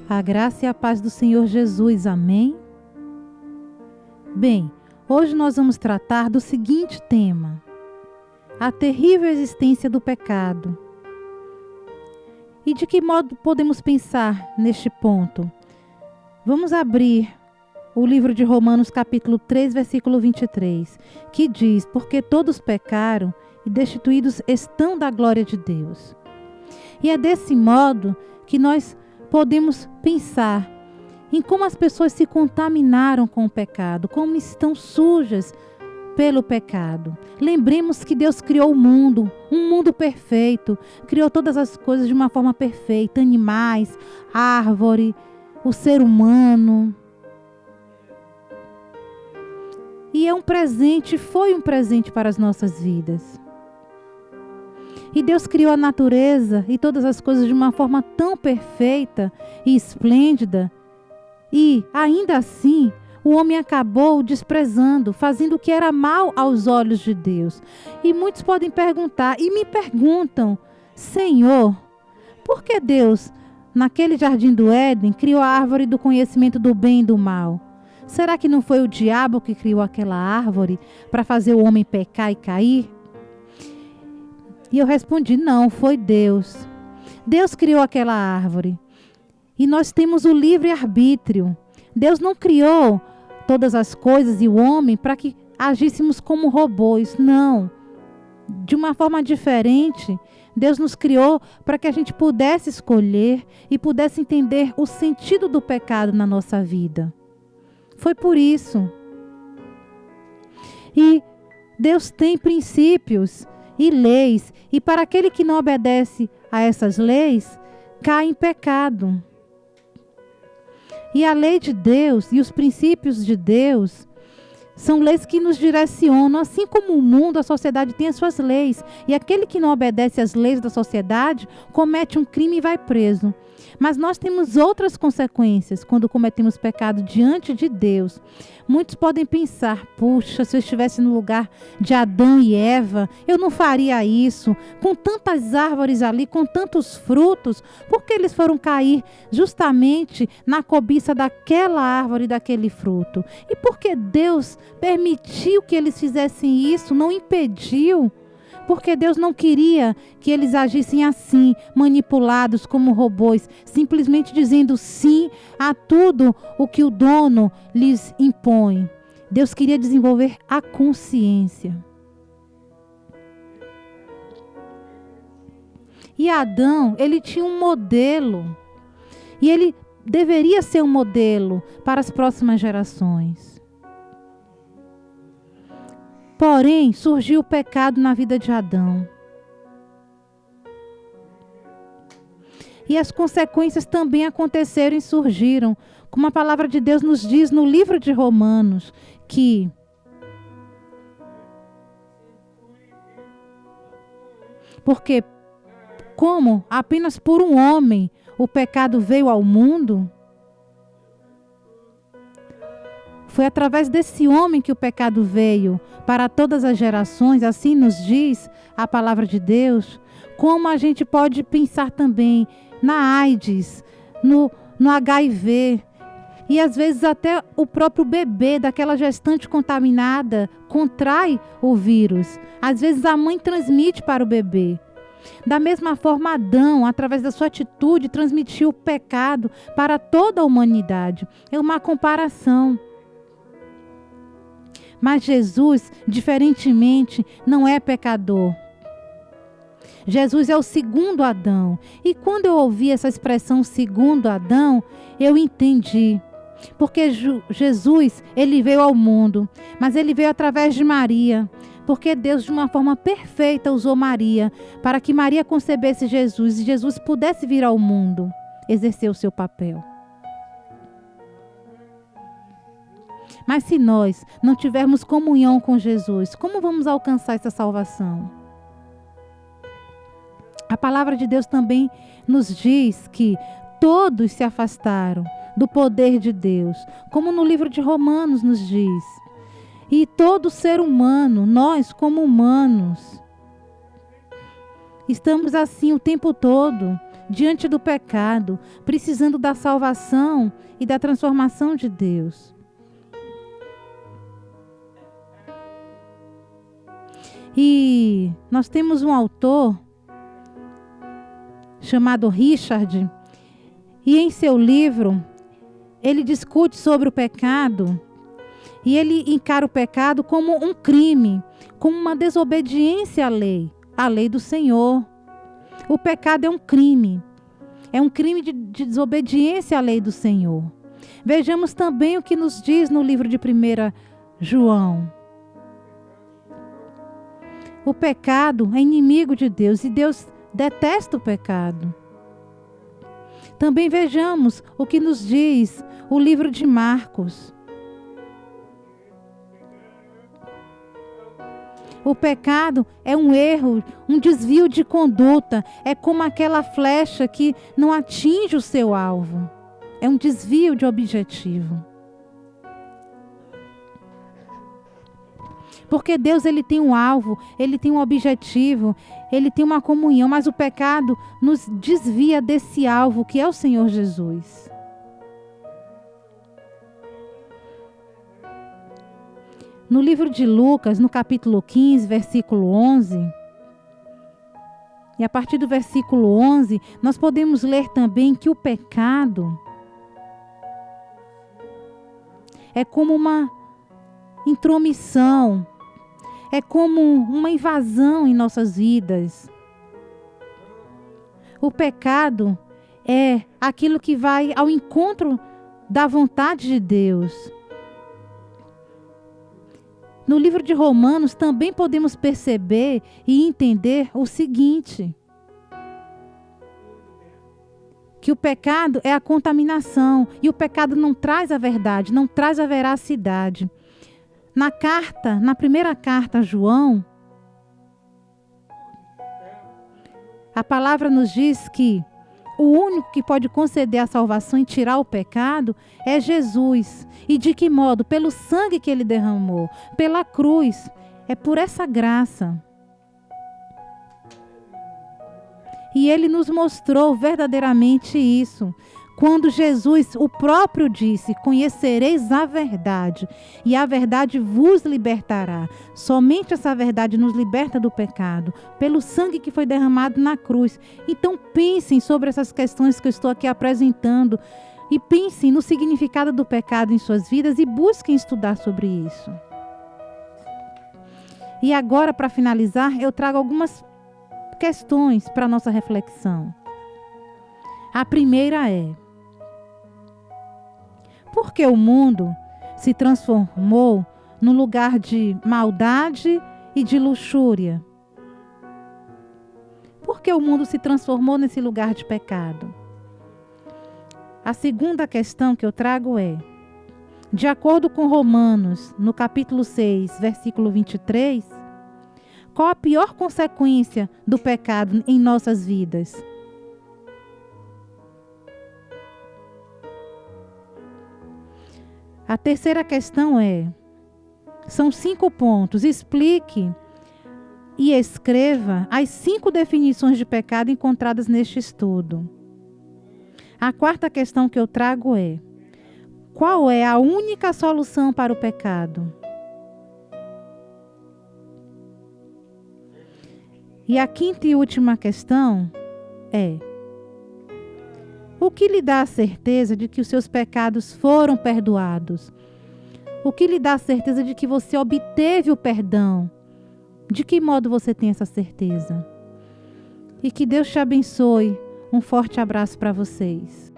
A graça e a paz do Senhor Jesus, amém? Bem, hoje nós vamos tratar do seguinte tema: a terrível existência do pecado. E de que modo podemos pensar neste ponto? Vamos abrir o livro de Romanos capítulo 3, versículo 23, que diz: porque todos pecaram e destituídos estão da glória de Deus. E é desse modo que nós podemos pensar em como as pessoas se contaminaram com o pecado, como estão sujas pelo pecado. Lembremos que Deus criou o mundo, um mundo perfeito, criou todas as coisas de uma forma perfeita, animais, árvore, o ser humano. E é um presente, foi um presente para as nossas vidas. E Deus criou a natureza e todas as coisas de uma forma tão perfeita e esplêndida. E, ainda assim, o homem acabou desprezando, fazendo o que era mal aos olhos de Deus. E muitos podem perguntar, e me perguntam: Senhor, por que Deus, naquele jardim do Éden, criou a árvore do conhecimento do bem e do mal? Será que não foi o diabo que criou aquela árvore para fazer o homem pecar e cair? E eu respondi: não, foi Deus. Deus criou aquela árvore. E nós temos o livre-arbítrio. Deus não criou todas as coisas e o homem para que agíssemos como robôs. Não. De uma forma diferente, Deus nos criou para que a gente pudesse escolher e pudesse entender o sentido do pecado na nossa vida. Foi por isso. E Deus tem princípios e leis, e para aquele que não obedece a essas leis, cai em pecado. E a lei de Deus e os princípios de Deus são leis que nos direcionam, assim como o mundo, a sociedade tem as suas leis. E aquele que não obedece às leis da sociedade comete um crime e vai preso. Mas nós temos outras consequências quando cometemos pecado diante de Deus. Muitos podem pensar: puxa, se eu estivesse no lugar de Adão e Eva, eu não faria isso. Com tantas árvores ali, com tantos frutos, por que eles foram cair justamente na cobiça daquela árvore e daquele fruto? E por que Deus permitiu que eles fizessem isso, não impediu? Porque Deus não queria que eles agissem assim, manipulados como robôs, simplesmente dizendo sim a tudo o que o dono lhes impõe. Deus queria desenvolver a consciência. E Adão, ele tinha um modelo. E ele deveria ser um modelo para as próximas gerações. Porém, surgiu o pecado na vida de Adão. E as consequências também aconteceram e surgiram. Como a palavra de Deus nos diz no livro de Romanos, que porque como apenas por um homem o pecado veio ao mundo, foi através desse homem que o pecado veio para todas as gerações, assim nos diz a palavra de Deus. Como a gente pode pensar também na AIDS, no HIV, e às vezes até o próprio bebê daquela gestante contaminada contrai o vírus. Às vezes a mãe transmite para o bebê. Da mesma forma, Adão, através da sua atitude, transmitiu o pecado para toda a humanidade. É uma comparação. Mas Jesus, diferentemente, não é pecador. Jesus é o segundo Adão. E quando eu ouvi essa expressão segundo Adão, eu entendi. Porque Jesus, ele veio ao mundo, mas ele veio através de Maria. Porque Deus, de uma forma perfeita, usou Maria para que Maria concebesse Jesus e Jesus pudesse vir ao mundo, exercer o seu papel. Mas se nós não tivermos comunhão com Jesus, como vamos alcançar essa salvação? A palavra de Deus também nos diz que todos se afastaram do poder de Deus, como no livro de Romanos nos diz. E todo ser humano, nós como humanos, estamos assim o tempo todo, diante do pecado, precisando da salvação e da transformação de Deus. E nós temos um autor chamado Richard, e em seu livro ele discute sobre o pecado, e ele encara o pecado como um crime, como uma desobediência à lei do Senhor. O pecado é um crime de desobediência à lei do Senhor. Vejamos também o que nos diz no livro de 1 João. O pecado é inimigo de Deus e Deus detesta o pecado. Também vejamos o que nos diz o livro de Marcos. O pecado é um erro, um desvio de conduta. É como aquela flecha que não atinge o seu alvo. É um desvio de objetivo. Porque Deus, ele tem um alvo, ele tem um objetivo, ele tem uma comunhão, mas o pecado nos desvia desse alvo que é o Senhor Jesus. No livro de Lucas, no capítulo 15, versículo 11, e a partir do versículo 11, nós podemos ler também que o pecado é como uma intromissão, é como uma invasão em nossas vidas. O pecado é aquilo que vai ao encontro da vontade de Deus. No livro de Romanos também podemos perceber e entender o seguinte: que o pecado é a contaminação, e o pecado não traz a verdade, não traz a veracidade. Na primeira carta a João, a palavra nos diz que o único que pode conceder a salvação e tirar o pecado é Jesus. E de que modo? Pelo sangue que ele derramou, pela cruz. É por essa graça. E ele nos mostrou verdadeiramente isso. Quando Jesus, o próprio, disse: conhecereis a verdade, e a verdade vos libertará. Somente essa verdade nos liberta do pecado, pelo sangue que foi derramado na cruz. Então pensem sobre essas questões que eu estou aqui apresentando, e pensem no significado do pecado em suas vidas, e busquem estudar sobre isso. E agora, para finalizar, eu trago algumas questões para a nossa reflexão. A primeira é: por que o mundo se transformou num lugar de maldade e de luxúria? Por que o mundo se transformou nesse lugar de pecado? A segunda questão que eu trago é: de acordo com Romanos, no capítulo 6, versículo 23, qual a pior consequência do pecado em nossas vidas? A terceira questão são 5 pontos. Explique e escreva as 5 definições de pecado encontradas neste estudo. A quarta questão que eu trago é: qual é a única solução para o pecado? E a quinta e última questão é: o que lhe dá a certeza de que os seus pecados foram perdoados? O que lhe dá a certeza de que você obteve o perdão? De que modo você tem essa certeza? E que Deus te abençoe. Um forte abraço para vocês.